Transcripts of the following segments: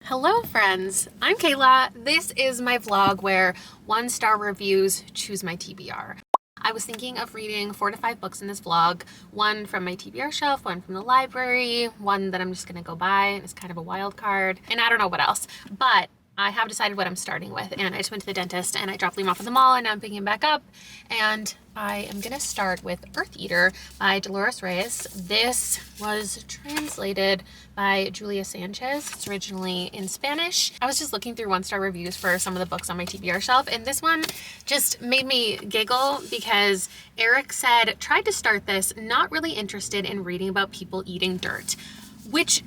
Hello friends, I'm Kayla. This is my vlog where 1-star reviews choose my TBR. I was thinking of reading 4 to 5 books in this vlog, one from my TBR shelf, one from the library, one that I'm just gonna go buy and it's kind of a wild card, and I don't know what else, but I have decided what I'm starting with, and I just went to the dentist and I dropped Liam off at the mall and now I'm picking him back up, and I am gonna start with Eartheater by Dolores Reyes. This was translated by Julia Sanchez. It's originally in Spanish. I was just looking through 1-star reviews for some of the books on my TBR shelf, and this one just made me giggle because Eric said, tried to start this, not really interested in reading about people eating dirt, which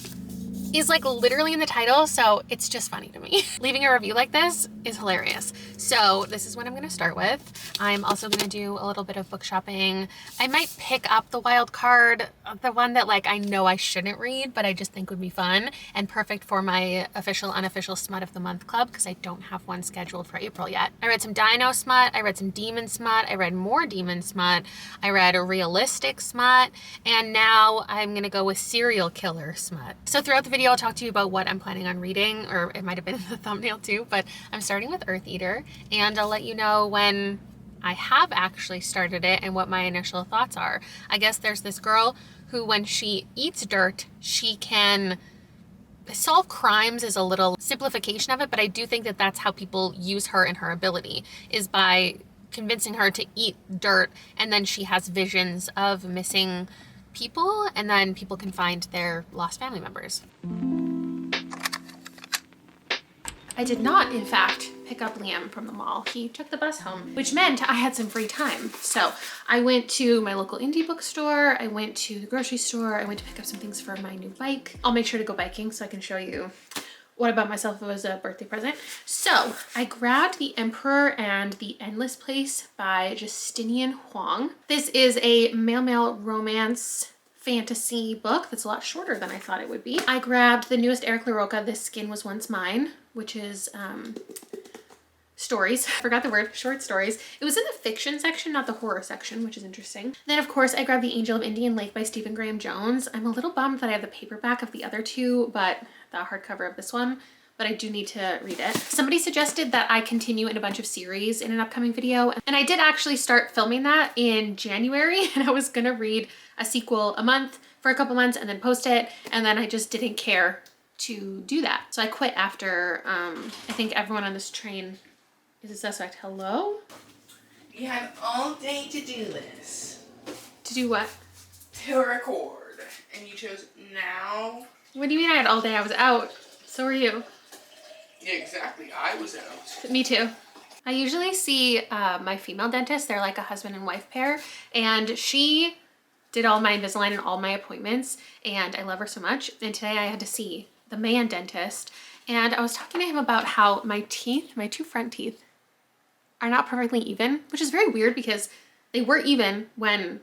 is like literally in the title, so it's just funny to me. Leaving a review like this is hilarious. So this is what I'm gonna start with. I'm also gonna do a little bit of book shopping. I might pick up the wild card, the one that like I know I shouldn't read, but I just think would be fun and perfect for my official, unofficial Smut of the Month club, because I don't have one scheduled for April yet. I read some Dino Smut, I read some Demon Smut, I read more Demon Smut, I read a realistic Smut, and now I'm gonna go with serial killer Smut. So throughout the video, I'll talk to you about what I'm planning on reading, or it might have been in the thumbnail too, but I'm starting with Eartheater, and I'll let you know when I have actually started it and what my initial thoughts are. I guess there's this girl who, when she eats dirt, she can solve crimes, is a little simplification of it, but I do think that that's how people use her and her ability, is by convincing her to eat dirt, and then she has visions of missing people, and then people can find their lost family members. I did not, in fact, pick up Liam from the mall. He took the bus home, which meant I had some free time. So I went to my local indie bookstore, I went to the grocery store, I went to pick up some things for my new bike. I'll make sure to go biking so I can show you what about myself was a birthday present. So I grabbed The Emperor and the Endless Place by Justinian Huang. This is a male romance fantasy book that's a lot shorter than I thought it would be. I grabbed the newest Eric LaRocca, This Skin Was Once Mine, which is stories. I forgot the word, short stories. It was in the fiction section, not the horror section, which is interesting. Then of course I grabbed The Angel of Indian Lake by Stephen Graham Jones. I'm a little bummed that I have the paperback of the other two, but the hardcover of this one, but I do need to read it. Somebody suggested that I continue in a bunch of series in an upcoming video, and I did actually start filming that in January, and I was gonna read a sequel a month for a couple months and then post it, and then I just didn't care to do that. So I quit after, I think everyone on this train is a suspect. Hello? You had all day to do this. To do what? To record. And you chose now? What do you mean I had all day? I was out. So were you. Yeah, exactly. I was out. Me too. I usually see my female dentist. They're like a husband and wife pair, and she did all my Invisalign and all my appointments, and I love her so much. And today I had to see the man dentist, and I was talking to him about how my teeth, my 2 front teeth, are not perfectly even, which is very weird because they were even when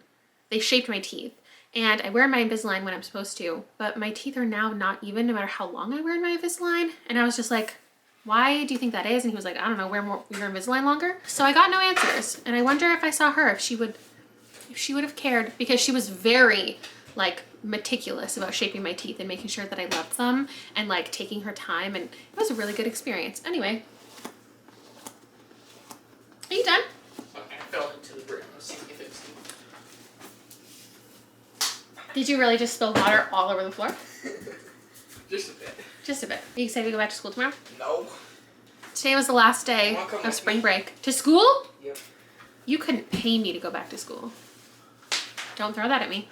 they shaped my teeth. And I wear my Invisalign when I'm supposed to, but my teeth are now not even no matter how long I wear my Invisalign. And I was just like, why do you think that is? And he was like, I don't know, wear your Invisalign longer. So I got no answers. And I wonder if I saw her, if she would have cared, because she was very like meticulous about shaping my teeth and making sure that I loved them and like taking her time, and it was a really good experience. Anyway. Are you done? I fell into the brim. Let's see if it's... Did you really just spill water all over the floor? Just a bit. Just a bit. Are you excited to go back to school tomorrow? No. Today was the last day of spring break. To school? Yep. You couldn't pay me to go back to school. Don't throw that at me.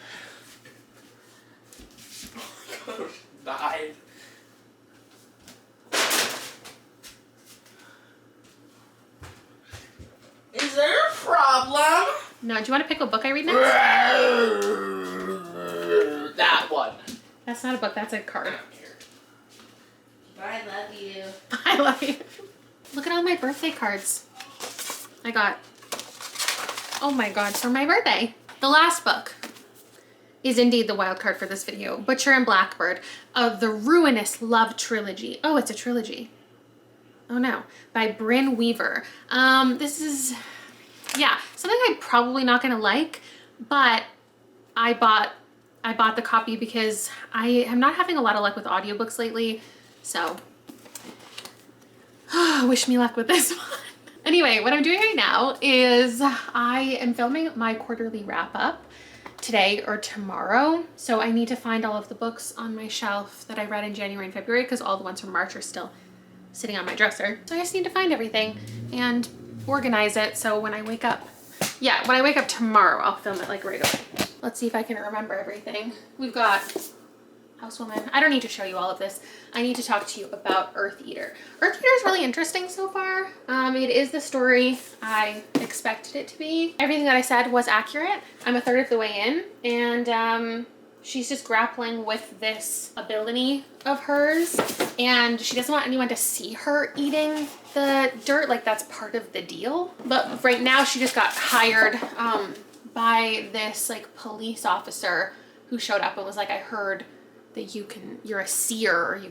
Oh my gosh. Died. Is there a problem? No, do you want to pick what book I read next? That one. That's not a book, that's a card. I love you. I love you. Look at all my birthday cards I got. Oh my god, for my birthday. The last book is indeed the wild card for this video. Butcher and Blackbird of the Ruinous Love Trilogy. Oh, it's a trilogy. Oh no, by Bryn Weaver. This is, yeah, something I'm probably not gonna like, but I bought the copy because I am not having a lot of luck with audiobooks lately, so Wish me luck with this one. Anyway, what I'm doing right now is I am filming my quarterly wrap up today or tomorrow. So I need to find all of the books on my shelf that I read in January and February because all the ones from March are still sitting on my dresser. So I just need to find everything and organize it. So when I wake up, when I wake up tomorrow, I'll film it like right away. Let's see if I can remember everything. We've got Housewoman. I don't need to show you all of this. I need to talk to you about Eartheater. Eartheater is really interesting so far. It is the story I expected it to be. Everything that I said was accurate. I'm a third of the way in, and she's just grappling with this ability of hers, and she doesn't want anyone to see her eating the dirt. Like, that's part of the deal. But right now she just got hired by this like police officer who showed up and was like, I heard that you're a seer, or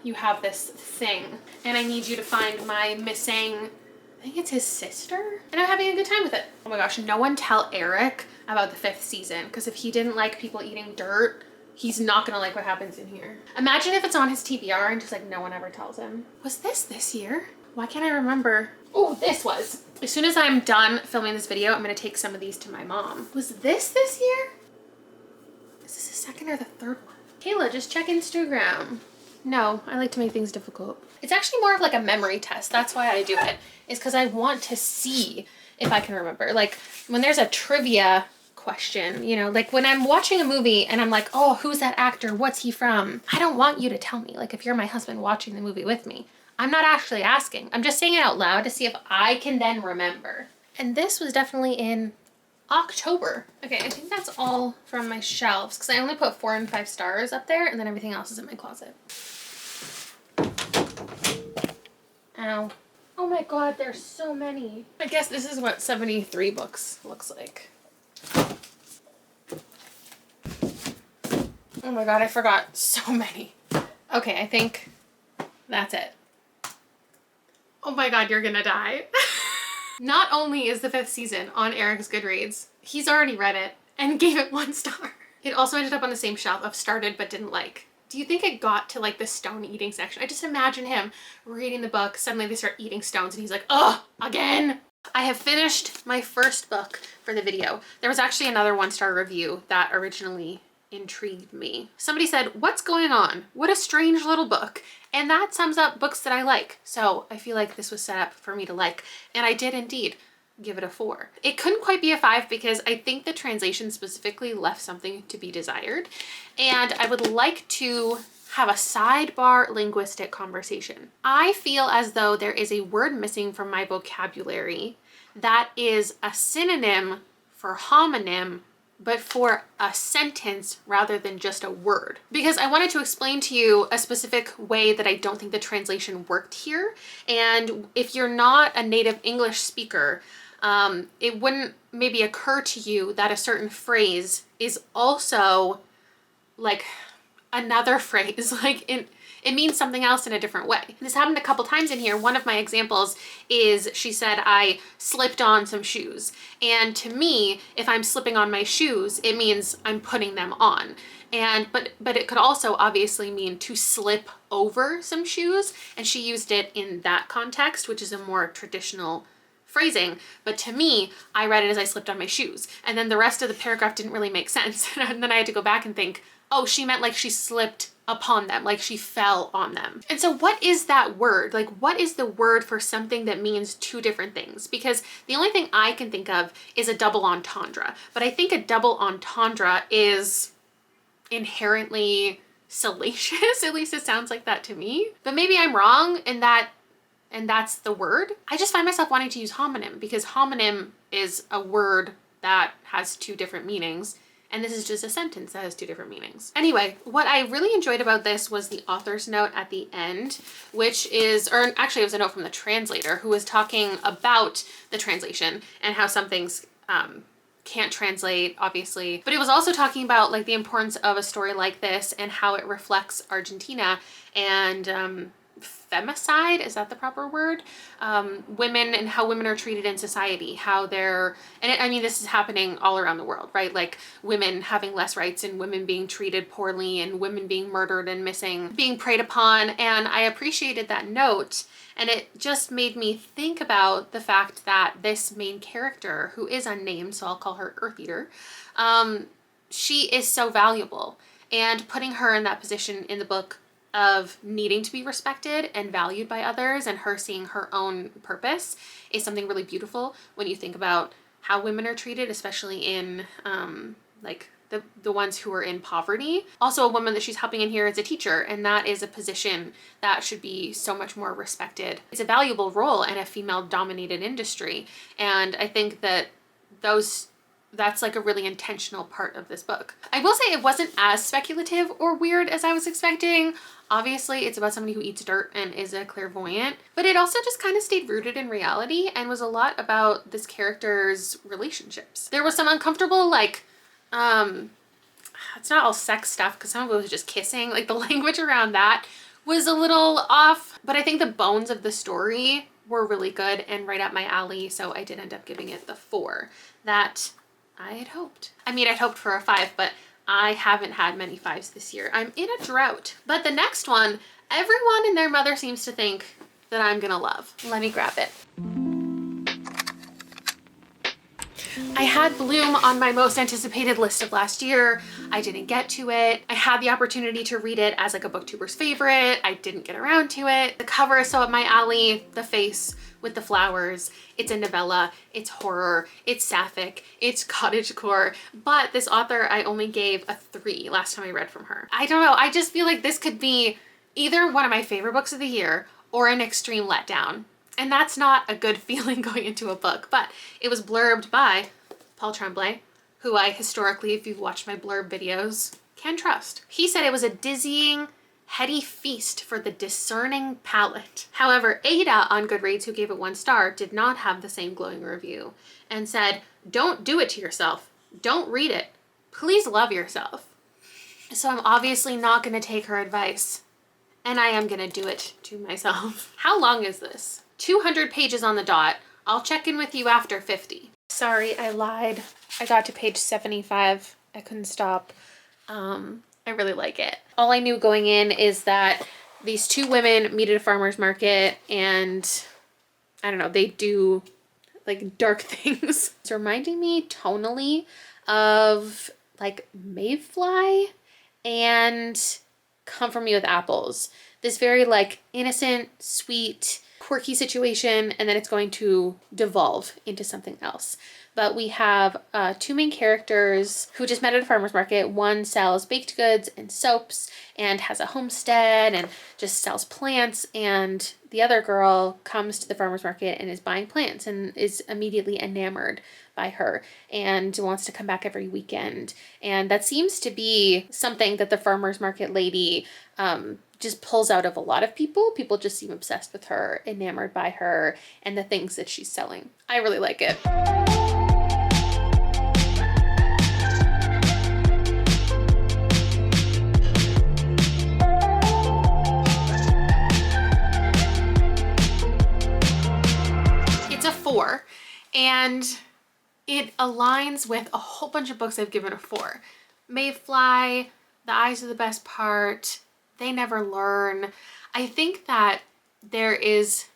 you have this thing, and I need you to find my missing, I think it's his sister, and I'm having a good time with it. Oh my gosh, no one tell Eric about the 5th season, because if he didn't like people eating dirt, he's not gonna like what happens in here. Imagine if it's on his TBR and just like no one ever tells him. Was this year? Why can't I remember? Oh, this was. As soon as I'm done filming this video, I'm gonna take some of these to my mom. Was this year? Is this the second or the third one? Kayla, just check Instagram. No, I like to make things difficult. It's actually more of like a memory test. That's why I do it, is because I want to see if I can remember. Like when there's a trivia question, you know, like when I'm watching a movie and I'm like, oh, who's that actor? What's he from? I don't want you to tell me. Like if you're my husband watching the movie with me, I'm not actually asking. I'm just saying it out loud to see if I can then remember. And this was definitely in October. Okay, I think that's all from my shelves because I only put 4 and 5 stars up there, and then everything else is in my closet. Ow. Oh my god, there's so many. I guess this is what 73 books looks like. Oh my god, I forgot so many. Okay, I think that's it. Oh my god, you're gonna die. Not only is the 5th season on Eric's Goodreads, he's already read it and gave it 1 star. It also ended up on the same shelf of started but didn't like. Do you think it got to like the stone eating section? I just imagine him reading the book, suddenly they start eating stones and he's like, ugh, again. I have finished my first book for the video. There was actually another 1-star review that originally intrigued me. Somebody said, what's going on? What a strange little book. And that sums up books that I like. So I feel like this was set up for me to like. And I did indeed give it a 4. It couldn't quite be a 5 because I think the translation specifically left something to be desired. And I would like to have a sidebar linguistic conversation. I feel as though there is a word missing from my vocabulary that is a synonym for homonym, but for a sentence rather than just a word. Because I wanted to explain to you a specific way that I don't think the translation worked here. And if you're not a native English speaker, it wouldn't maybe occur to you that a certain phrase is also like another phrase, like it means something else in a different way. This happened a couple times in here. One of my examples is she said, I slipped on some shoes. And to me, if I'm slipping on my shoes, it means I'm putting them on. And but it could also obviously mean to slip over some shoes. And she used it in that context, which is a more traditional phrasing. But to me, I read it as I slipped on my shoes. And then the rest of the paragraph didn't really make sense. And then I had to go back and think, oh, she meant like she slipped upon them, like she fell on them. And so what is that word? Like, what is the word for something that means 2 different things? Because the only thing I can think of is a double entendre, but I think a double entendre is inherently salacious. At least it sounds like that to me, but maybe I'm wrong and that's the word. I just find myself wanting to use homonym because homonym is a word that has 2 different meanings. And this is just a sentence that has 2 different meanings. Anyway, what I really enjoyed about this was the author's note at the end, which is, or actually it was a note from the translator who was talking about the translation and how some things can't translate, obviously. But it was also talking about like the importance of a story like this and how it reflects Argentina and femicide, is that the proper word? Women and how women are treated in society, how they're, I mean, this is happening all around the world, right? Like women having less rights and women being treated poorly and women being murdered and missing, being preyed upon. And I appreciated that note. And it just made me think about the fact that this main character, who is unnamed, so I'll call her Eartheater, she is so valuable. And putting her in that position in the book of needing to be respected and valued by others, and her seeing her own purpose, is something really beautiful when you think about how women are treated, especially in like the ones who are in poverty. Also, a woman that she's helping in here is a teacher, and that is a position that should be so much more respected. It's a valuable role in a female dominated industry, and I think that that's like a really intentional part of this book. I will say it wasn't as speculative or weird as I was expecting. Obviously, it's about somebody who eats dirt and is a clairvoyant, but it also just kind of stayed rooted in reality and was a lot about this character's relationships. There was some uncomfortable, like, it's not all sex stuff because some of it was just kissing. Like the language around that was a little off, but I think the bones of the story were really good and right up my alley. So I did end up giving it the 4 that I had hoped. I mean, I'd hoped for a 5, but I haven't had many 5s this year. I'm in a drought. But the next one, everyone and their mother seems to think that I'm gonna love. Let me grab it. I had Bloom on my most anticipated list of last year. I didn't get to it. I had the opportunity to read it as like a booktuber's favorite. I didn't get around to it. The cover is so up my alley. The face with the flowers. It's a novella. It's horror. It's sapphic. It's cottagecore. But this author, I only gave a 3 last time I read from her. I don't know. I just feel like this could be either one of my favorite books of the year or an extreme letdown. And that's not a good feeling going into a book, but it was blurbed by Paul Tremblay, who I historically, if you've watched my blurb videos, can trust. He said it was a dizzying, heady feast for the discerning palate. However, Ada on Goodreads, who gave it 1 star, did not have the same glowing review and said, don't do it to yourself. Don't read it. Please love yourself. So I'm obviously not going to take her advice, and I am going to do it to myself. How long is this? 200 pages on the dot. I'll check in with you after 50. Sorry, I lied. I got to page 75. I couldn't stop. I really like it. All I knew going in is that these 2 women meet at a farmer's market and I don't know, they do like dark things. It's reminding me tonally of like Mayfly and Come For Me With Apples. This very like innocent, sweet, quirky situation, and then it's going to devolve into something else. But we have 2 main characters who just met at a farmer's market. One sells baked goods and soaps and has a homestead and just sells plants, and the other girl comes to the farmer's market and is buying plants and is immediately enamored by her and wants to come back every weekend. And that seems to be something that the farmer's market lady just pulls out of a lot of people. People just seem obsessed with her, enamored by her, and the things that she's selling. I really like it. It's a 4, and it aligns with a whole bunch of books I've given a 4. Mayfly, The Eyes Are the Best Part, They Never Learn. I think that there is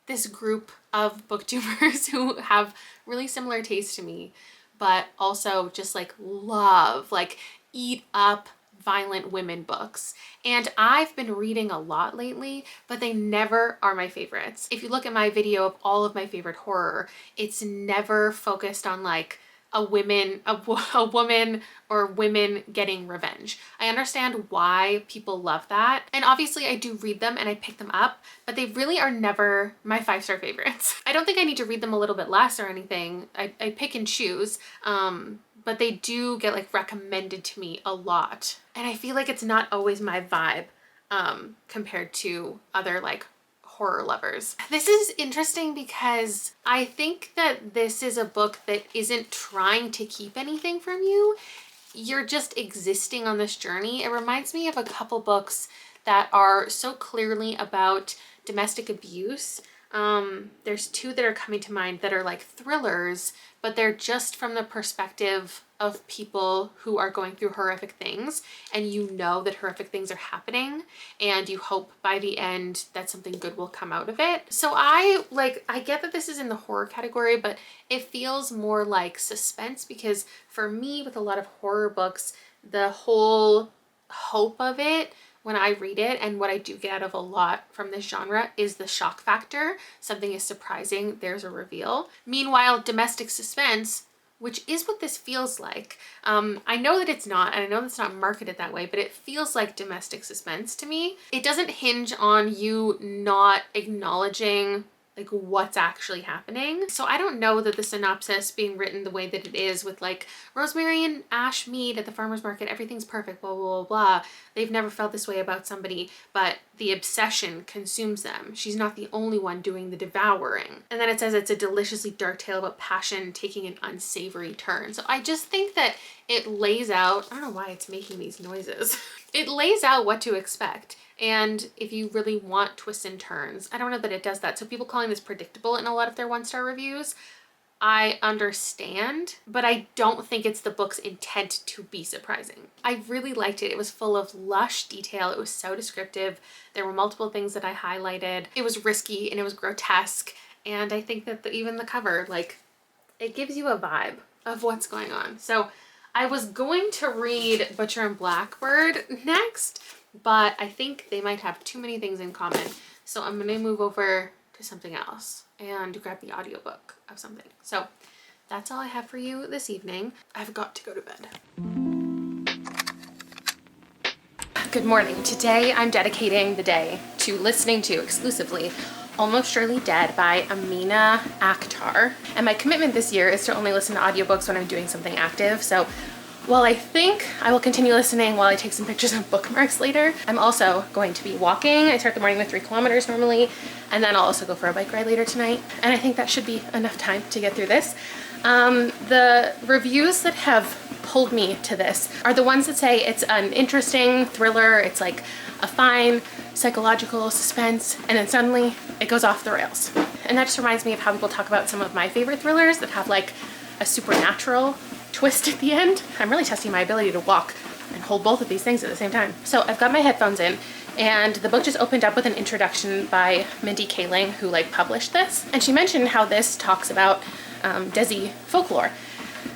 this group of booktubers who have really similar tastes to me, but also just like love, like eat up violent women books. And I've been reading a lot lately, but they never are my favorites. If you look at my video of all of my favorite horror, it's never focused on like a woman or women getting revenge. I understand why people love that. And obviously I do read them and I pick them up, but they really are never my 5-star favorites. I don't think I need to read them a little bit less or anything. I pick and choose, but they do get like recommended to me a lot. And I feel like it's not always my vibe compared to other like horror lovers. This is interesting because I think that this is a book that isn't trying to keep anything from you. You're just existing on this journey. It reminds me of a couple books that are so clearly about domestic abuse. There's two that are coming to mind that are like thrillers, but they're just from the perspective of people who are going through horrific things, and you know that horrific things are happening, and you hope by the end that something good will come out of it. So I get that this is in the horror category, but it feels more like suspense, because for me, with a lot of horror books, the whole hope of it when I read it, and what I do get out of a lot from this genre, is the shock factor. Something is surprising, there's a reveal. Meanwhile, domestic suspense, which is what this feels like. I know that it's not, and I know that's not marketed that way, but it feels like domestic suspense to me. It doesn't hinge on you not acknowledging like what's actually happening. So I don't know that the synopsis being written the way that it is, with like Rosemary and Ash meet at the farmer's market, everything's perfect, blah, blah, blah, blah. They've never felt this way about somebody, but the obsession consumes them. She's not the only one doing the devouring. And then it says it's a deliciously dark tale about passion taking an unsavory turn. So I just think that it lays out, I don't know why it's making these noises. It lays out what to expect. And if you really want twists and turns, I don't know that it does that. So people calling this predictable in a lot of their 1-star reviews, I understand, but I don't think it's the book's intent to be surprising. I really liked it. It was full of lush detail. It was so descriptive. There were multiple things that I highlighted. It was risky and it was grotesque. And I think that even the cover, like, it gives you a vibe of what's going on. So I was going to read Butcher and Blackbird next, but I think they might have too many things in common. So I'm gonna move over to something else and grab the audiobook of something. So that's all I have for you this evening. I've got to go to bed. Good morning. Today I'm dedicating the day to listening to exclusively Almost Surely Dead by Amina Akhtar. And my commitment this year is to only listen to audiobooks when I'm doing something active. So while I think I will continue listening while I take some pictures of bookmarks later, I'm also going to be walking. I start the morning with 3 kilometers normally, and then I'll also go for a bike ride later tonight. And I think that should be enough time to get through this. The reviews that have pulled me to this are the ones that say it's an interesting thriller, it's like a fine psychological suspense, and then suddenly it goes off the rails. And that just reminds me of how people talk about some of my favorite thrillers that have like a supernatural twist at the end. I'm really testing my ability to walk and hold both of these things at the same time. So I've got my headphones in, and the book just opened up with an introduction by Mindy Kaling, who like published this. And she mentioned how this talks about Desi folklore.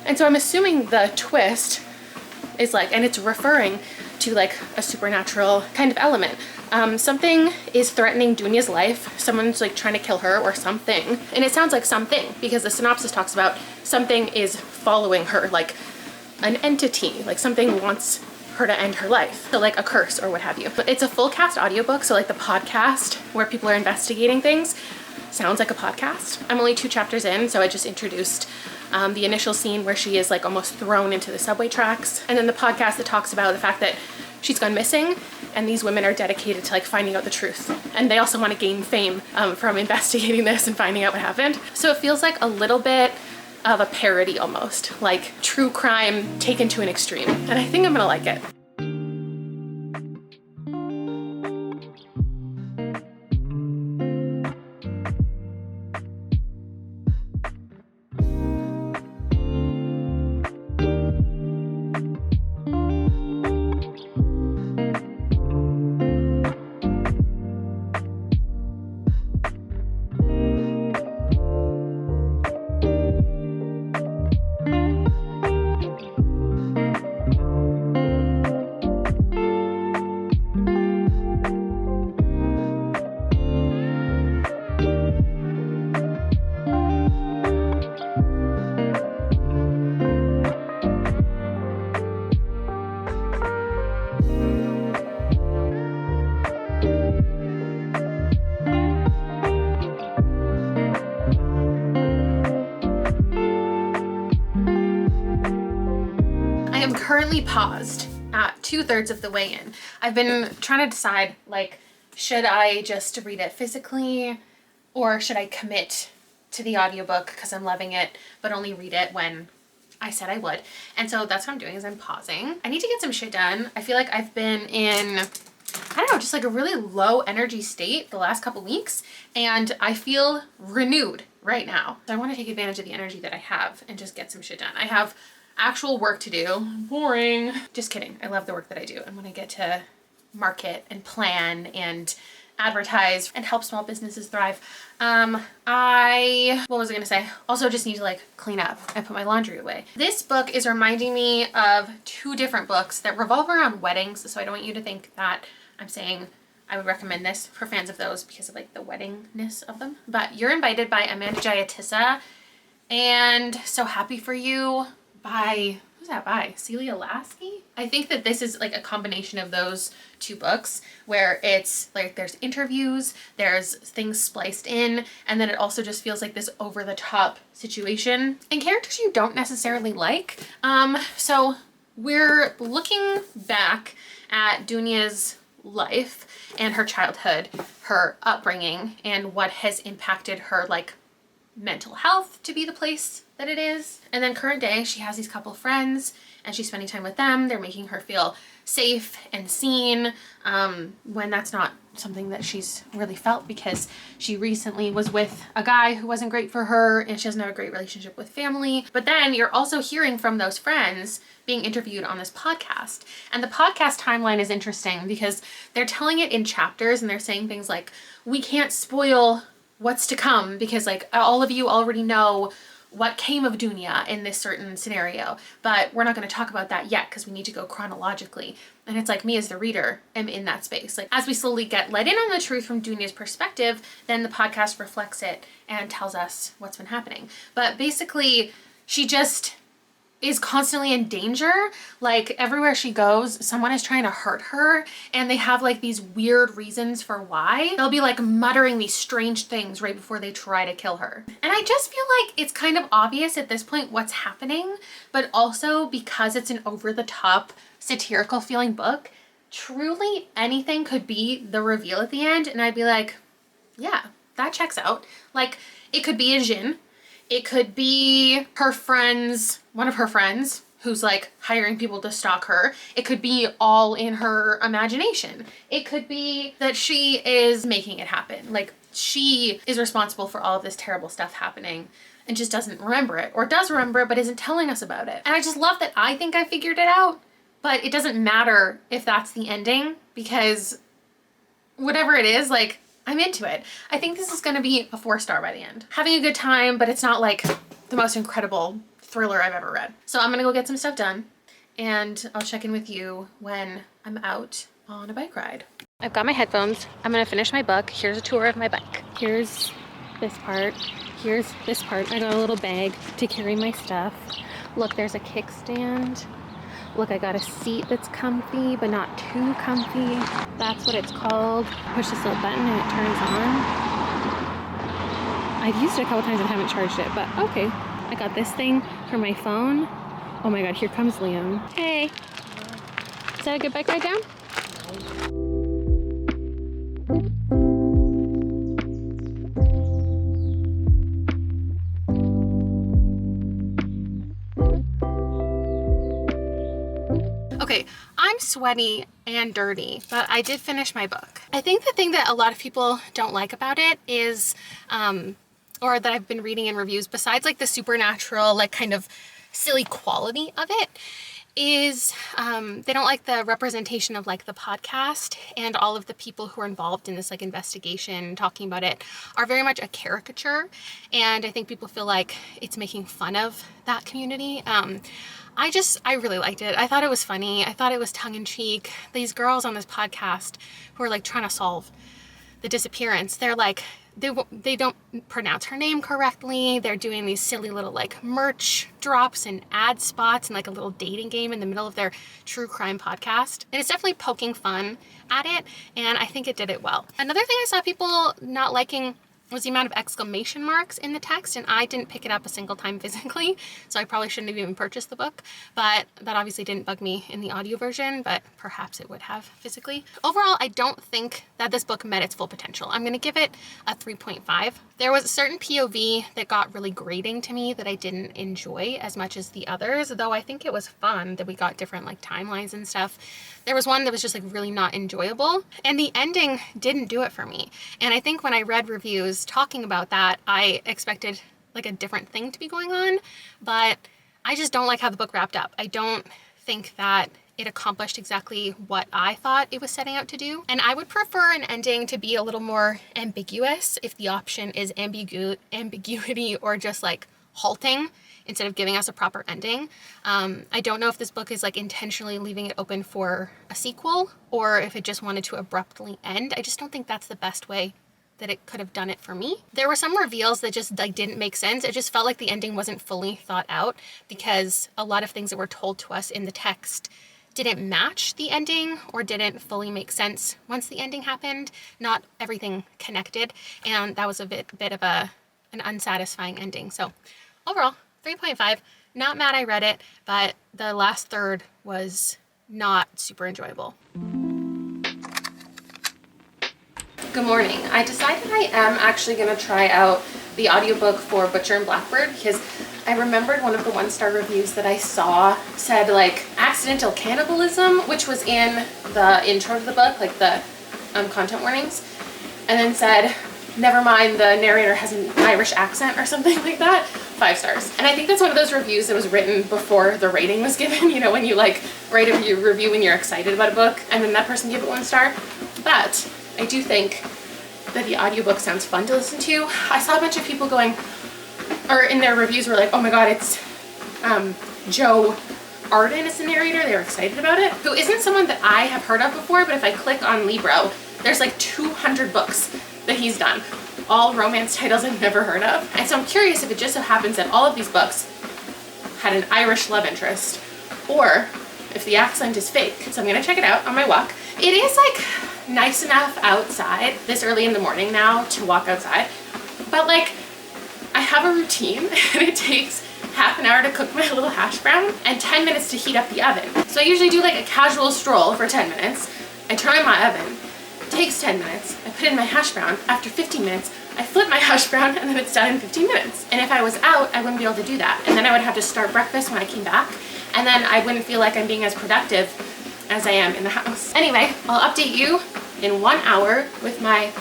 And so I'm assuming the twist is like, and it's referring to like a supernatural kind of element. Something is threatening Dunya's life. Someone's like trying to kill her or something. And it sounds like something because the synopsis talks about something is following her, like an entity, like something wants her to end her life. So like a curse or what have you. But it's a full cast audiobook. So like the podcast where people are investigating things sounds like a podcast. I'm only 2 chapters in, so I just introduced the initial scene where she is like almost thrown into the subway tracks. And then the podcast that talks about the fact that she's gone missing and these women are dedicated to like finding out the truth. And they also want to gain fame from investigating this and finding out what happened. So it feels like a little bit of a parody almost, like true crime taken to an extreme. And I think I'm gonna like it. Currently paused at 2/3 of the way in. I've been trying to decide, like, should I just read it physically or should I commit to the audiobook because I'm loving it, but only read it when I said I would. And so that's what I'm doing, is I'm pausing. I need to get some shit done. I feel like I've been in I don't know, just like a really low energy state the last couple weeks, and I feel renewed right now. So I want to take advantage of the energy that I have and just get some shit done. I have actual work to do. Boring. Just kidding. I love the work that I do. And when I get to market and plan and advertise and help small businesses thrive, what was I gonna say? Also just need to like clean up and put my laundry away. This book is reminding me of two different books that revolve around weddings, so I don't want you to think that I'm saying I would recommend this for fans of those because of like the weddingness of them. But You're Invited by Amanda Jayatissa and So Happy for You by, who's that by? Celia Lasky? I think that this is like a combination of those two books where it's like there's interviews, there's things spliced in, and then it also just feels like this over the top situation and characters you don't necessarily like. So we're looking back at Dunya's life and her childhood, her upbringing, and what has impacted her like mental health to be the place that it is. And then current day, she has these couple friends and she's spending time with them. They're making her feel safe and seen, when that's not something that she's really felt because she recently was with a guy who wasn't great for her and she doesn't have a great relationship with family. But then you're also hearing from those friends being interviewed on this podcast. And the podcast timeline is interesting because they're telling it in chapters and they're saying things like, we can't spoil what's to come because like all of you already know what came of Dunya in this certain scenario, but we're not going to talk about that yet because we need to go chronologically. And it's like me as the reader am in that space. Like as we slowly get let in on the truth from Dunya's perspective, then the podcast reflects it and tells us what's been happening. But basically, she just is constantly in danger. Like everywhere she goes, someone is trying to hurt her and they have like these weird reasons for why. They'll be like muttering these strange things right before they try to kill her. And I just feel like it's kind of obvious at this point what's happening, but also because it's an over the top satirical feeling book, truly anything could be the reveal at the end. And I'd be like, yeah, that checks out. Like it could be a Jin. It could be her friends, one of her friends who's like hiring people to stalk her. It could be all in her imagination. It could be that she is making it happen. Like she is responsible for all of this terrible stuff happening and just doesn't remember it, or does remember it but isn't telling us about it. And I just love that I think I figured it out, but it doesn't matter if that's the ending because whatever it is, like I'm into it. I think this is going to be a 4-star by the end. Having a good time, but it's not like the most incredible thriller I've ever read. So I'm going to go get some stuff done and I'll check in with you when I'm out on a bike ride. I've got my headphones. I'm going to finish my book. Here's a tour of my bike. Here's this part. Here's this part. I got a little bag to carry my stuff. Look, there's a kickstand. Look, I got a seat that's comfy, but not too comfy. That's what it's called. Push this little button and it turns on. I've used it a couple times and haven't charged it, but okay. I got this thing for my phone. Oh my God, here comes Liam. Hey. Is that a good bike ride down? Okay, I'm sweaty and dirty, but I did finish my book. I think the thing that a lot of people don't like about it is, or that I've been reading in reviews, besides like the supernatural, like kind of silly quality of it, is they don't like the representation of like the podcast, and all of the people who are involved in this like investigation talking about it are very much a caricature. And I think people feel like it's making fun of that community. I really liked it. I thought it was funny. I thought it was tongue-in-cheek. These girls on this podcast who are like trying to solve the disappearance, they're like, they don't pronounce her name correctly. They're doing these silly little like merch drops and ad spots and like a little dating game in the middle of their true crime podcast. And it's definitely poking fun at it, and I think it did it well. Another thing I saw people not liking was the amount of exclamation marks in the text, and I didn't pick it up a single time physically, so I probably shouldn't have even purchased the book, but that obviously didn't bug me in the audio version, but perhaps it would have physically. Overall, I don't think that this book met its full potential. I'm gonna give it a 3.5. There was a certain POV that got really grating to me that I didn't enjoy as much as the others, though I think it was fun that we got different like timelines and stuff. There was one that was just like really not enjoyable, and the ending didn't do it for me. And I think when I read reviews talking about that, I expected like a different thing to be going on, but I just don't like how the book wrapped up. I don't think that it accomplished exactly what I thought it was setting out to do. And I would prefer an ending to be a little more ambiguous if the option is ambiguity or just like halting instead of giving us a proper ending. I don't know if this book is like intentionally leaving it open for a sequel or if it just wanted to abruptly end. I just don't think that's the best way that it could have done it for me. There were some reveals that just like didn't make sense. It just felt like the ending wasn't fully thought out because a lot of things that were told to us in the text didn't match the ending or didn't fully make sense once the ending happened. Not everything connected, and that was a bit of an unsatisfying ending. So overall, 3.5. Not mad I read it, but the last third was not super enjoyable. Good morning. I decided I am actually going to try out the audiobook for Butcher and Blackbird because I remembered one of the 1-star reviews that I saw said like accidental cannibalism, which was in the intro to the book, like the content warnings, and then said, never mind, the narrator has an Irish accent or something like that. 5 stars. And I think that's one of those reviews that was written before the rating was given, you know, when you like write a review when you're excited about a book and then that person gave it 1 star. But I do think that the audiobook sounds fun to listen to. I saw a bunch of people going, or in their reviews were like, oh my god, it's Joe Arden is the narrator. They were excited about it. Who isn't someone that I have heard of before, but if I click on Libro, there's like 200 books that he's done. All romance titles I've never heard of. And so I'm curious if it just so happens that all of these books had an Irish love interest or if the accent is fake. So I'm gonna check it out on my walk. It is like nice enough outside this early in the morning now to walk outside, but like I have a routine and it takes half an hour to cook my little hash brown and 10 minutes to heat up the oven. So I usually do like a casual stroll for 10 minutes. I turn on my oven. It takes 10 minutes. I put in my hash brown. After 15 minutes, I flip my hash brown and then it's done in 15 minutes. And if I was out, I wouldn't be able to do that. And then I would have to start breakfast when I came back. And then I wouldn't feel like I'm being as productive as I am in the house. Anyway, I'll update you in 1 hour with my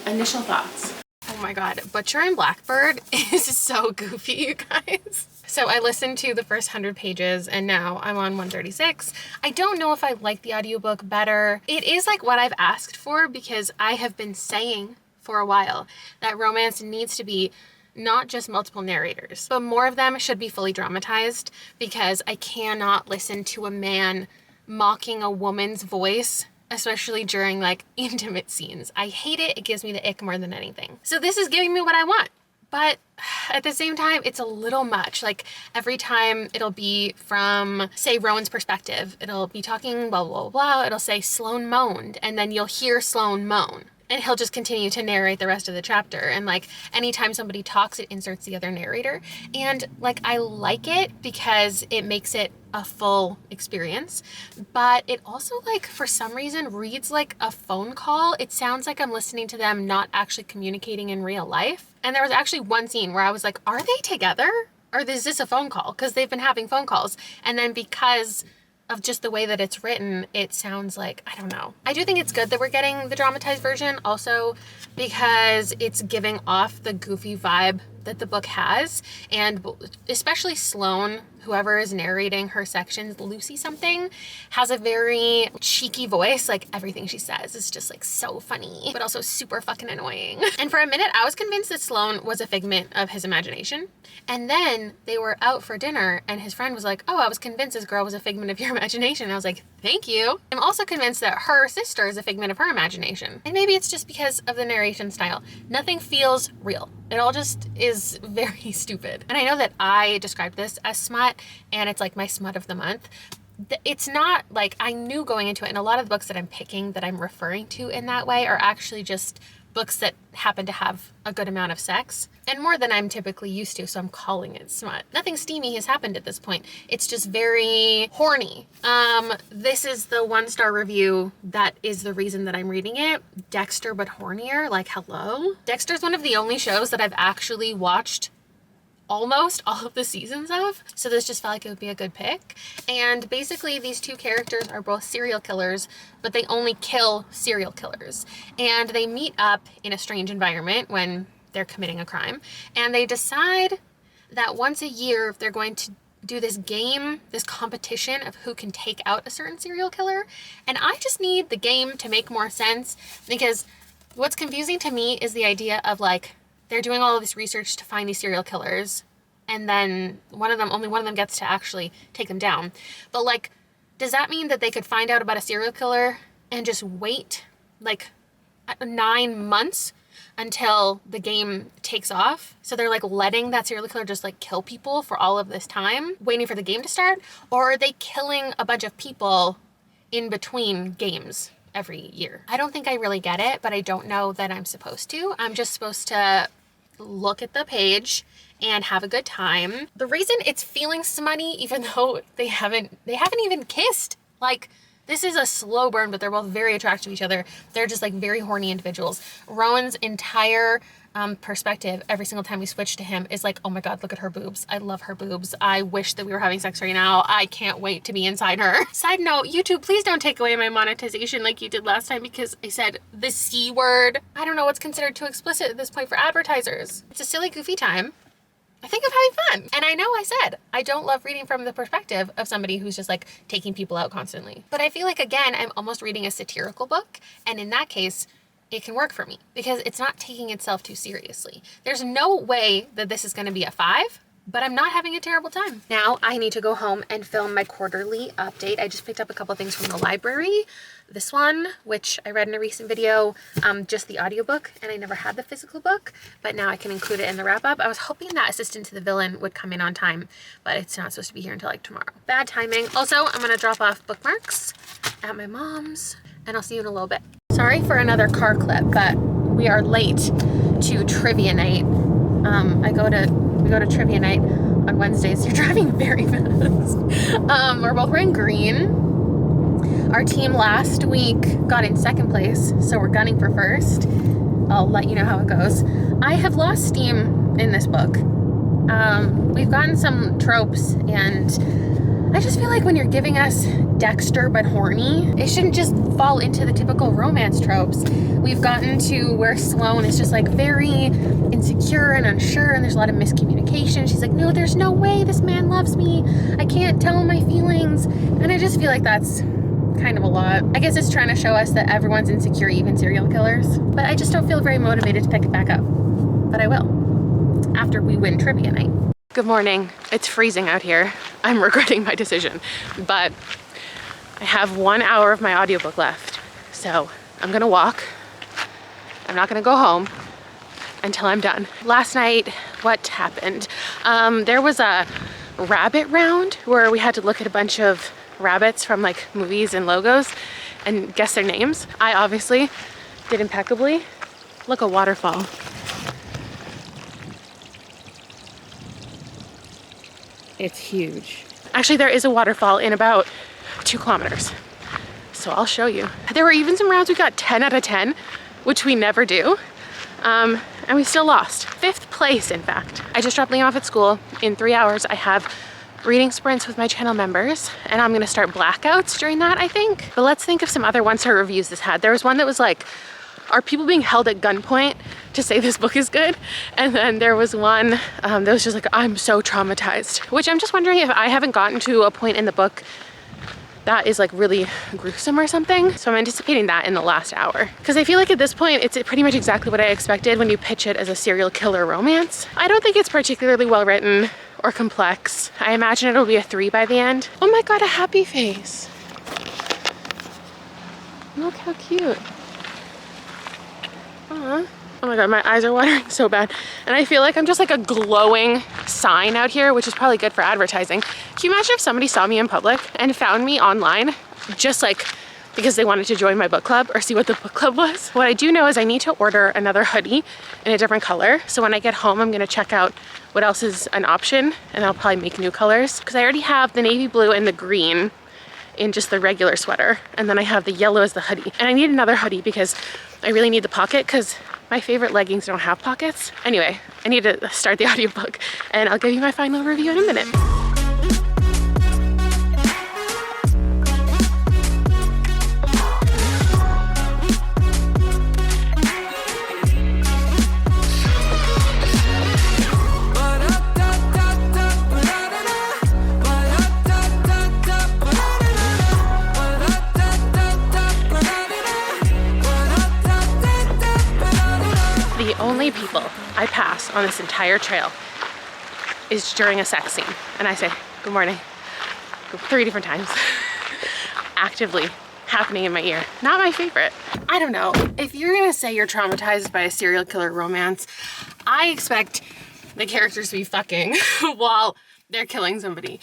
initial thoughts. Oh my god, Butcher and Blackbird is so goofy, you guys. So I listened to the first 100 pages and now I'm on 136. I don't know if I like the audiobook better. It is like what I've asked for because I have been saying for a while that romance needs to be not just multiple narrators, but more of them should be fully dramatized because I cannot listen to a man mocking a woman's voice, especially during like intimate scenes. I hate it. It gives me the ick more than anything. So this is giving me what I want. But at the same time, it's a little much. Like every time it'll be from, say, Rowan's perspective, it'll be talking blah, blah, blah. It'll say Sloane moaned, and then you'll hear Sloane moan. And he'll just continue to narrate the rest of the chapter. And like anytime somebody talks, it inserts the other narrator. And like I like it because it makes it a full experience. But it also like for some reason reads like a phone call. It sounds like I'm listening to them not actually communicating in real life. And there was actually one scene where I was like, are they together? Or is this a phone call? Because they've been having phone calls. And then because of just the way that it's written, it sounds like, I don't know. I do think it's good that we're getting the dramatized version also because it's giving off the goofy vibe that the book has. And especially Sloane, whoever is narrating her sections, Lucy something, has a very cheeky voice. Like everything she says is just like so funny, but also super fucking annoying. And for a minute, I was convinced that Sloane was a figment of his imagination. And then they were out for dinner and his friend was like, oh, I was convinced this girl was a figment of your imagination. And I was like, thank you. I'm also convinced that her sister is a figment of her imagination. And maybe it's just because of the narration style. Nothing feels real. It all just is very stupid. And I know that I described this as smut and it's like my smut of the month. It's not like I knew going into it, and a lot of the books that I'm picking that I'm referring to in that way are actually just books that happen to have a good amount of sex, and more than I'm typically used to, so I'm calling it smut. Nothing steamy has happened at this point. It's just very horny. This is the 1-star review that is the reason that I'm reading it. Dexter but hornier, like hello? Dexter's one of the only shows that I've actually watched almost all of the seasons of, so this just felt like it would be a good pick. And basically these two characters are both serial killers, but they only kill serial killers, and they meet up in a strange environment when they're committing a crime, and they decide that once a year they're going to do this game, this competition of who can take out a certain serial killer. And I just need the game to make more sense, because what's confusing to me is the idea of like, they're doing all of this research to find these serial killers, and then only one of them gets to actually take them down. But like, does that mean that they could find out about a serial killer and just wait like 9 months until the game takes off? So they're like letting that serial killer just like kill people for all of this time, waiting for the game to start? Or are they killing a bunch of people in between games every year? I don't think I really get it, but I don't know that I'm supposed to. I'm just supposed to look at the page and have a good time. The reason it's feeling smutty, even though they haven't even kissed. Like, this is a slow burn, but they're both very attracted to each other. They're just like very horny individuals. Rowan's entire perspective every single time we switch to him is like, oh my God, look at her boobs. I love her boobs. I wish that we were having sex right now. I can't wait to be inside her. Side note, YouTube, please don't take away my monetization like you did last time, because I said the C word. I don't know what's considered too explicit at this point for advertisers. It's a silly, goofy time. I think I'm having fun. And I know I said I don't love reading from the perspective of somebody who's just like taking people out constantly. But I feel like, again, I'm almost reading a satirical book. And in that case, it can work for me because it's not taking itself too seriously. There's no way that this is going to be a 5, but I'm not having a terrible time. Now I need to go home and film my quarterly update. I just picked up a couple things from the library. This one, which I read in a recent video, just the audiobook, and I never had the physical book, but now I can include it in the wrap up. I was hoping that Assistant to the Villain would come in on time, but it's not supposed to be here until like tomorrow. Bad timing. Also, I'm gonna drop off bookmarks at my mom's, and I'll see you in a little bit. Sorry for another car clip, but we are late to trivia night. We go to trivia night on Wednesdays. You're driving very fast. We're both wearing green. Our team last week got in 2nd place, so we're gunning for 1st. I'll let you know how it goes. I have lost steam in this book. We've gotten some tropes, and I just feel like when you're giving us Dexter but horny, it shouldn't just fall into the typical romance tropes. We've gotten to where Sloane is just like very insecure and unsure, and there's a lot of miscommunication. She's like, no, there's no way this man loves me. I can't tell him my feelings. And I just feel like that's kind of a lot. I guess it's trying to show us that everyone's insecure, even serial killers. But I just don't feel very motivated to pick it back up. But I will, after we win trivia night. Good morning. It's freezing out here. I'm regretting my decision, but I have 1 hour of my audiobook left. So I'm gonna walk. I'm not gonna go home until I'm done. Last night, what happened? There was a rabbit round where we had to look at a bunch of rabbits from like movies and logos and guess their names. I obviously did impeccably. Look, a waterfall. It's huge. Actually, there is a waterfall in about 2 kilometers. So I'll show you. There were even some rounds we got 10 out of 10, which we never do. And we still lost. 5th place, in fact. I just dropped Liam off at school. In 3 hours, I have reading sprints with my channel members, and I'm gonna start blackouts during that, I think. But let's think of some other 1-star reviews this had. There was one that was like, are people being held at gunpoint to say this book is good? And then there was one that was just like, I'm so traumatized, which I'm just wondering if I haven't gotten to a point in the book that is like really gruesome or something. So I'm anticipating that in the last hour. Because I feel like at this point, it's pretty much exactly what I expected when you pitch it as a serial killer romance. I don't think it's particularly well written or complex. I imagine it'll be a 3 by the end. Oh my God, a happy face. Look how cute. Aww. Oh my God, my eyes are watering so bad. And I feel like I'm just like a glowing sign out here, which is probably good for advertising. Can you imagine if somebody saw me in public and found me online, just like because they wanted to join my book club or see what the book club was. What I do know is I need to order another hoodie in a different color. So when I get home, I'm gonna check out what else is an option, and I'll probably make new colors, because I already have the navy blue and the green in just the regular sweater, and then I have the yellow as the hoodie. And I need another hoodie because I really need the pocket, because my favorite leggings don't have pockets. Anyway, I need to start the audiobook, and I'll give you my final review in a minute. The only people I pass on this entire trail is during a sex scene. And I say, good morning, 3 different times, actively happening in my ear. Not my favorite. I don't know. If you're gonna say you're traumatized by a serial killer romance, I expect the characters to be fucking while they're killing somebody.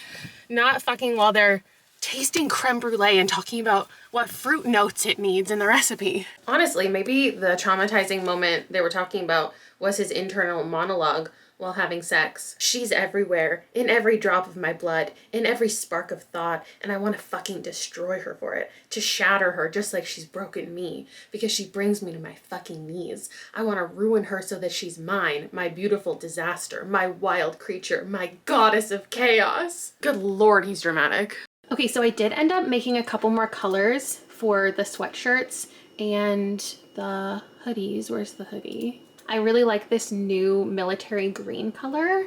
Not fucking while they're tasting creme brulee and talking about what fruit notes it needs in the recipe. Honestly, maybe the traumatizing moment they were talking about was his internal monologue while having sex. She's everywhere, in every drop of my blood, in every spark of thought, and I want to fucking destroy her for it, to shatter her just like she's broken me, because she brings me to my fucking knees. I want to ruin her so that she's mine, my beautiful disaster, my wild creature, my goddess of chaos. Good Lord, he's dramatic. Okay, so I did end up making a couple more colors for the sweatshirts and the hoodies. Where's the hoodie? I really like this new military green color,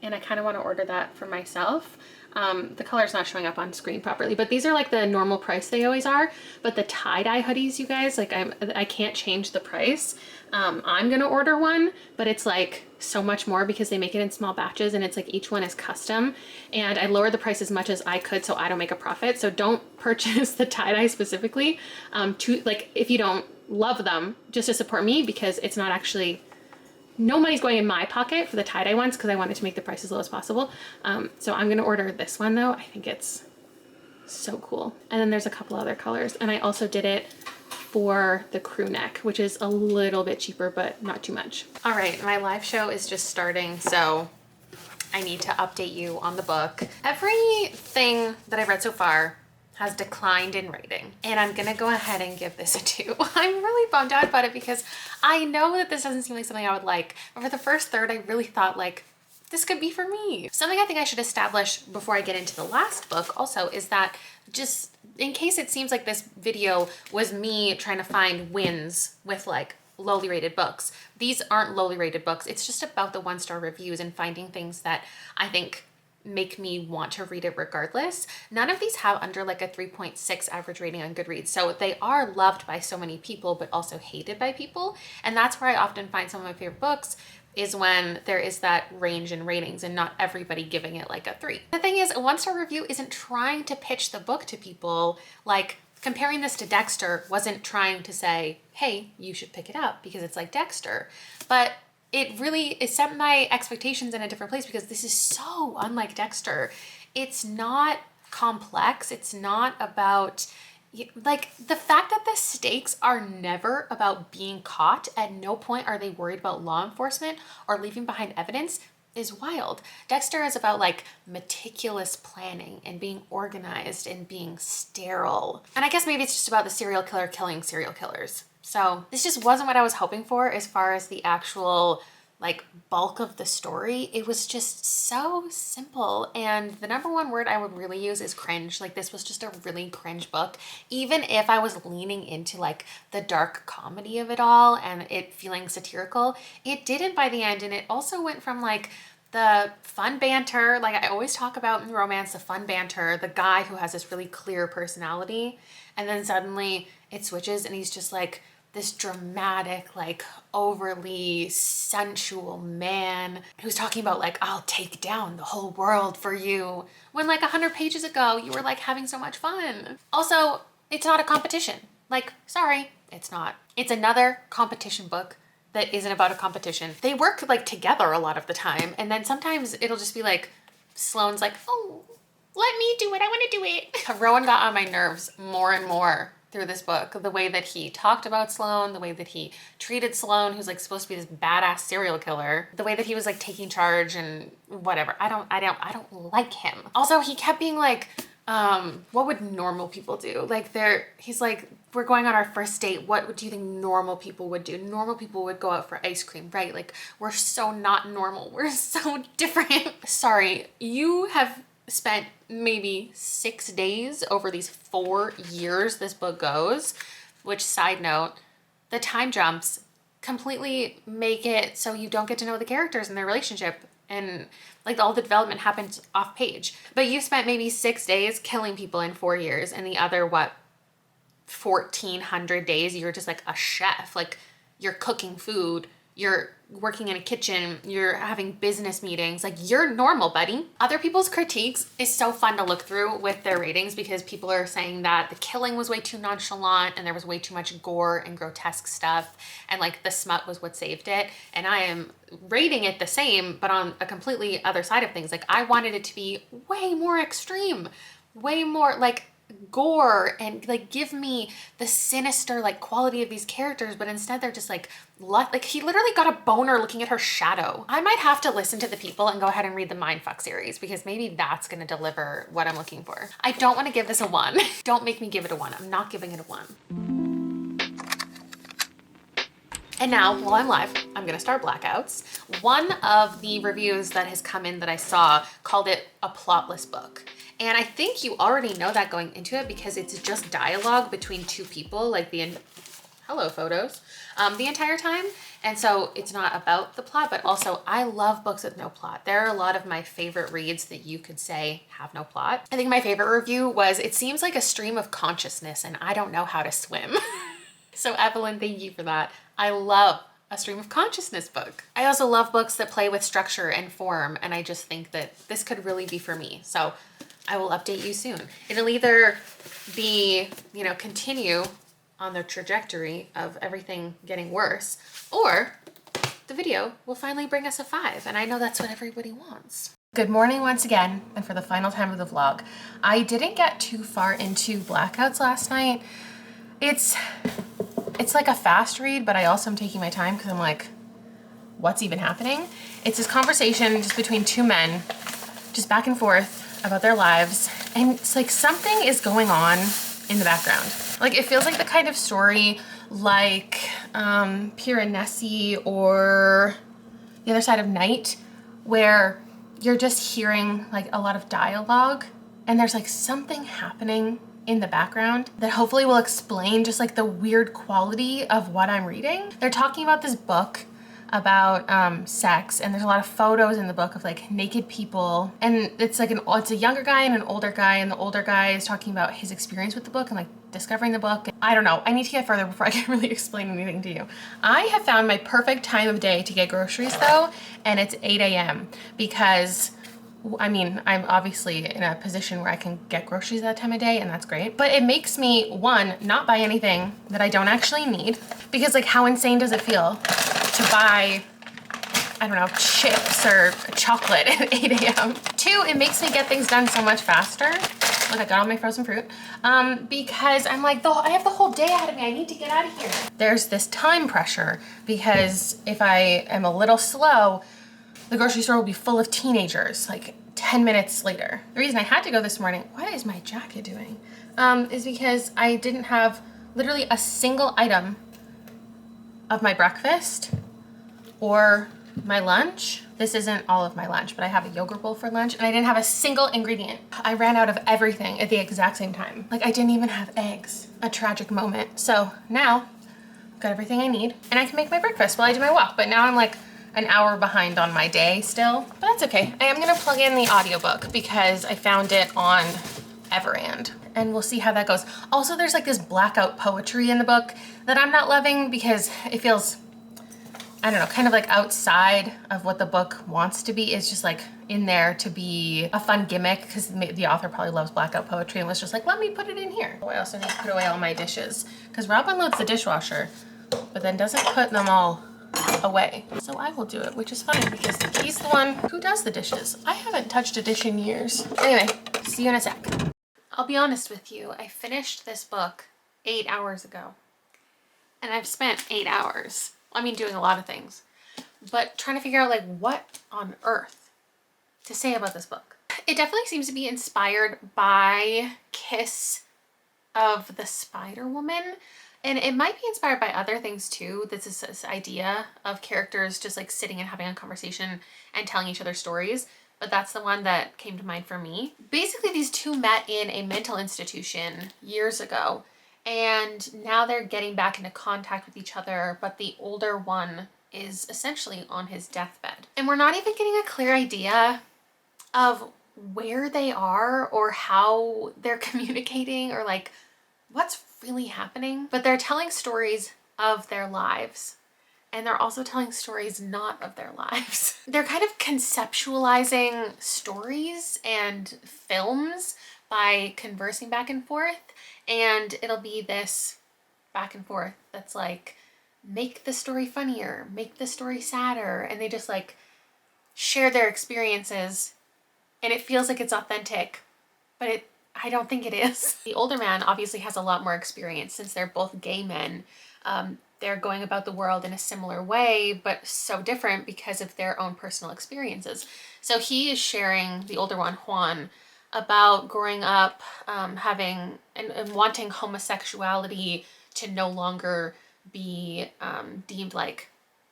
and I kind of want to order that for myself. The color's not showing up on screen properly, but these are like the normal price they always are. But the tie-dye hoodies, you guys, like I can't change the price. I'm gonna order one, but it's like so much more because they make it in small batches, and it's like each one is custom, and I lowered the price as much as I could so I don't make a profit. So don't purchase the tie-dye specifically like if you don't love them, just to support me, because it's not actually, no money's going in my pocket for the tie-dye ones, because I wanted to make the price as low as possible. So I'm gonna order this one though. I think it's so cool. And then there's a couple other colors, and I also did it for the crew neck, which is a little bit cheaper, but not too much. All right, my live show is just starting, so I need to update you on the book. Everything that I've read so far has declined in rating, and I'm gonna go ahead and give this a 2. I'm really bummed out about it because I know that this doesn't seem like something I would like, but for the first third, I really thought like, this could be for me. Something I think I should establish before I get into the last book also is that, just in case it seems like this video was me trying to find wins with like lowly rated books, these aren't lowly rated books. It's just about the 1-star reviews and finding things that I think make me want to read it regardless. None of these have under like a 3.6 average rating on Goodreads. So they are loved by so many people, but also hated by people. And that's where I often find some of my favorite books, is when there is that range in ratings and not everybody giving it like a 3. The thing is, a 1-star review isn't trying to pitch the book to people. Like, comparing this to Dexter wasn't trying to say, hey, you should pick it up because it's like Dexter. But it really set my expectations in a different place, because this is so unlike Dexter. It's not complex. It's not about, like, the fact that the stakes are never about being caught. At no point are they worried about law enforcement or leaving behind evidence is wild. Dexter is about like meticulous planning and being organized and being sterile. And I guess maybe it's just about the serial killer killing serial killers. So this just wasn't what I was hoping for as far as the actual like bulk of the story. It was just so simple. And the number one word I would really use is cringe. Like, this was just a really cringe book. Even if I was leaning into like the dark comedy of it all and it feeling satirical, it didn't by the end. And it also went from like the fun banter, like I always talk about in romance, the fun banter, the guy who has this really clear personality, and then suddenly it switches and he's just like this dramatic, like overly sensual man who's talking about like, I'll take down the whole world for you, when like 100 pages ago you were like having so much fun. Also, it's not a competition. Like, sorry, it's not. It's another competition book that isn't about a competition. They work like together a lot of the time, and then sometimes it'll just be like Sloane's like, oh, let me do it, I want to do it. Rowan got on my nerves more and more through this book. The way that he talked about Sloane, the way that he treated Sloane, who's like supposed to be this badass serial killer, the way that he was like taking charge and whatever. I don't like him. Also, he kept being like, what would normal people do? Like he's like, we're going on our first date. What do you think normal people would do? Normal people would go out for ice cream, right? Like, we're so not normal. We're so different. Sorry, you have spent maybe 6 days over these 4 years this book goes, which, side note, the time jumps completely make it so you don't get to know the characters and their relationship, and like all the development happens off page. But you spent maybe 6 days killing people in 4 years, and the other, what, 1,400 days you're just like a chef. Like, you're cooking food, you're working in a kitchen, you're having business meetings. Like, you're normal, buddy. Other people's critiques is so fun to look through with their ratings, because people are saying that the killing was way too nonchalant and there was way too much gore and grotesque stuff, and like the smut was what saved it. And I am rating it the same, but on a completely other side of things. Like, I wanted it to be way more extreme, way more like gore, and like give me the sinister like quality of these characters, but instead they're just like he literally got a boner looking at her shadow. I might have to listen to the people and go ahead and read the Mindfuck series, because maybe that's going to deliver what I'm looking for. I don't want to give this a 1. Don't make me give it a 1. I'm not giving it a 1. And now, while I'm live, I'm gonna start Blackouts. One of the reviews that has come in that I saw called it a plotless book. And I think you already know that going into it, because it's just dialogue between two people, like hello photos, the entire time. And so it's not about the plot, but also I love books with no plot. There are a lot of my favorite reads that you could say have no plot. I think my favorite review was, it seems like a stream of consciousness and I don't know how to swim. So Evelyn, thank you for that. I love a stream of consciousness book. I also love books that play with structure and form, and I just think that this could really be for me. So I will update you soon. It'll either be, continue on the trajectory of everything getting worse, or the video will finally bring us a 5, and I know that's what everybody wants. Good morning once again, and for the final time of the vlog. I didn't get too far into Blackouts last night. It's like a fast read, but I also am taking my time because I'm like, what's even happening? It's this conversation just between two men, just back and forth about their lives. And it's like something is going on in the background. Like, it feels like the kind of story like Piranesi or The Other Side of Night, where you're just hearing like a lot of dialogue and there's like something happening in the background that hopefully will explain just like the weird quality of what I'm reading. They're talking about this book about sex, and there's a lot of photos in the book of like naked people, and it's like it's a younger guy and an older guy, and the older guy is talking about his experience with the book and like discovering the book. I don't know, I need to get further before I can really explain anything to you. I have found my perfect time of day to get groceries though, and it's 8 a.m. because I mean, I'm obviously in a position where I can get groceries that time of day, and that's great. But it makes me, one, not buy anything that I don't actually need, because like, how insane does it feel to buy, I don't know, chips or chocolate at 8 a.m. Two, it makes me get things done so much faster. Look, I got all my frozen fruit. Because I'm like, I have the whole day ahead of me. I need to get out of here. There's this time pressure, because if I am a little slow, the grocery store will be full of teenagers like 10 minutes later. The reason I had to go this morning, what is my jacket doing? Is because I didn't have literally a single item of my breakfast or my lunch. This isn't all of my lunch, but I have a yogurt bowl for lunch, and I didn't have a single ingredient. I ran out of everything at the exact same time. Like, I didn't even have eggs. A tragic moment. So now I've got everything I need, and I can make my breakfast while I do my walk. But now I'm like an hour behind on my day still, but that's okay. I am gonna plug in the audiobook because I found it on Everand, and we'll see how that goes. Also, there's like this blackout poetry in the book that I'm not loving, because it feels, I don't know, kind of like outside of what the book wants to be. It's just like in there to be a fun gimmick, because the author probably loves blackout poetry and was just like, let me put it in here. I also need to put away all my dishes, because Rob unloads the dishwasher, but then doesn't put them all away. So I will do it, which is funny because he's the one who does the dishes. I haven't touched a dish in years. Anyway, see you in a sec. I'll be honest with you, I finished this book 8 hours ago. And I've spent 8 hours, I mean, doing a lot of things, but trying to figure out like what on earth to say about this book. It definitely seems to be inspired by Kiss of the Spider Woman. And it might be inspired by other things too. This is this idea of characters just like sitting and having a conversation and telling each other stories. But that's the one that came to mind for me. Basically, these two met in a mental institution years ago. And now they're getting back into contact with each other. But the older one is essentially on his deathbed. And we're not even getting a clear idea of where they are or how they're communicating or like what's really happening. But they're telling stories of their lives. And they're also telling stories not of their lives. They're kind of conceptualizing stories and films by conversing back and forth. And it'll be this back and forth that's like, make the story funnier, make the story sadder. And they just like share their experiences. And it feels like it's authentic, but I don't think it is. The older man obviously has a lot more experience since they're both gay men. They're going about the world in a similar way, but so different because of their own personal experiences. So he is sharing, the older one, Juan, about growing up, having and wanting homosexuality to no longer be deemed like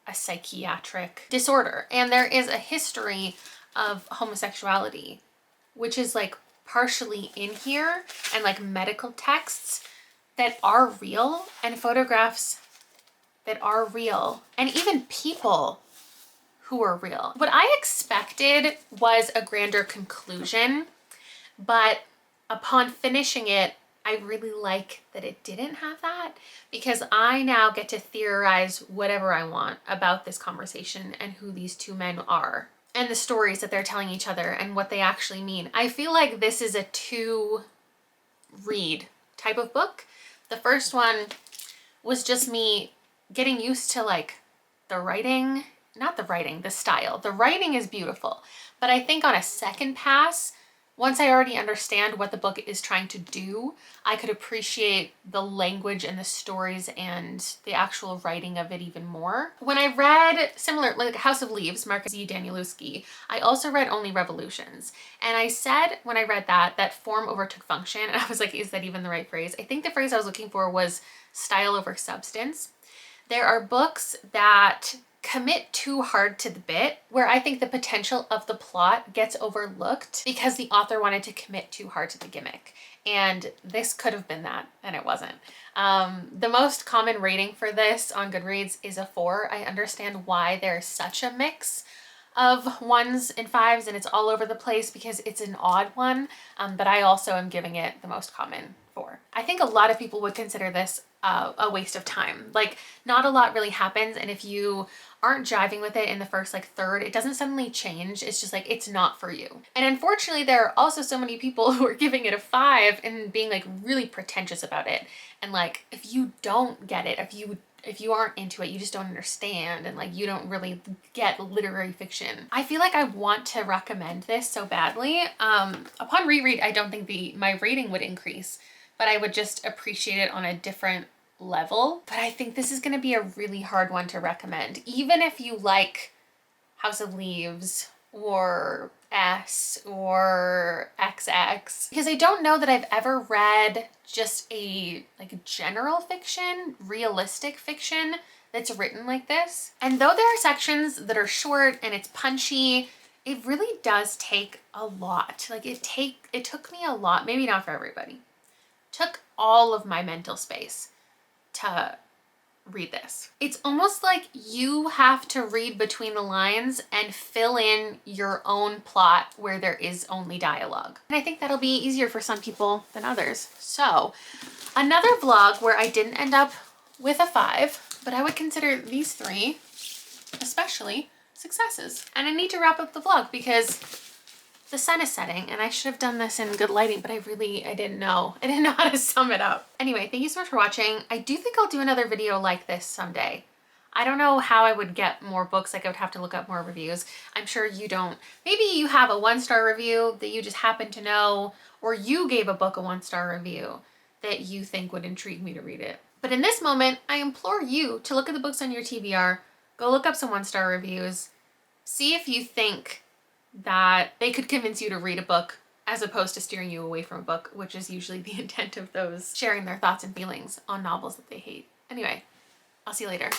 a psychiatric disorder. And there is a history of homosexuality, which is like partially in here, and like medical texts that are real and photographs that are real and even people who are real. What I expected was a grander conclusion, but upon finishing it, I really like that it didn't have that, because I now get to theorize whatever I want about this conversation and who these two men are and the stories that they're telling each other and what they actually mean. I feel like this is a two-read type of book. The first one was just me getting used to like the writing, not the writing, the style. The writing is beautiful, but I think on a second pass, once I already understand what the book is trying to do, I could appreciate the language and the stories and the actual writing of it even more. When I read similar, like House of Leaves, Marcus E. Danielewski, I also read Only Revolutions. And I said when I read that form overtook function, and I was like, is that even the right phrase? I think the phrase I was looking for was style over substance. There are books that commit too hard to the bit, where I think the potential of the plot gets overlooked because the author wanted to commit too hard to the gimmick. And this could have been that, and it wasn't. The most common rating for this on Goodreads is a 4. I understand why there's such a mix of 1s and 5s and it's all over the place because it's an odd one, but I also am giving it the most common 4. I think a lot of people would consider this a waste of time. Like, not a lot really happens, and if you aren't jiving with it in the first like third, it doesn't suddenly change. It's just like, it's not for you. And unfortunately, there are also so many people who are giving it a 5 and being like really pretentious about it. And like, if you don't get it, if you aren't into it, you just don't understand, and like you don't really get literary fiction. I feel like I want to recommend this so badly. Upon reread, I don't think my rating would increase, but I would just appreciate it on a different level. But I think this is going to be a really hard one to recommend, even if you like House of Leaves or S or XX, because I don't know that I've ever read just a like general fiction, realistic fiction that's written like this. And though there are sections that are short and it's punchy, it really does take a lot. Like it took me a lot, maybe not for everybody, took all of my mental space to read this. It's almost like you have to read between the lines and fill in your own plot where there is only dialogue. And I think that'll be easier for some people than others. So another vlog where I didn't end up with a 5, but I would consider these 3 especially successes. And I need to wrap up the vlog because the sun is setting and I should have done this in good lighting, but I didn't know how to sum it up. Anyway, thank you so much for watching. I do think I'll do another video like this someday. I don't know how I would get more books. Like I would have to look up more reviews. I'm sure you don't. Maybe you have a 1-star review that you just happen to know, or you gave a book a 1-star review that you think would intrigue me to read it. But in this moment, I implore you to look at the books on your TBR, go look up some 1-star reviews, see if you think that they could convince you to read a book as opposed to steering you away from a book, which is usually the intent of those sharing their thoughts and feelings on novels that they hate. Anyway, I'll see you later.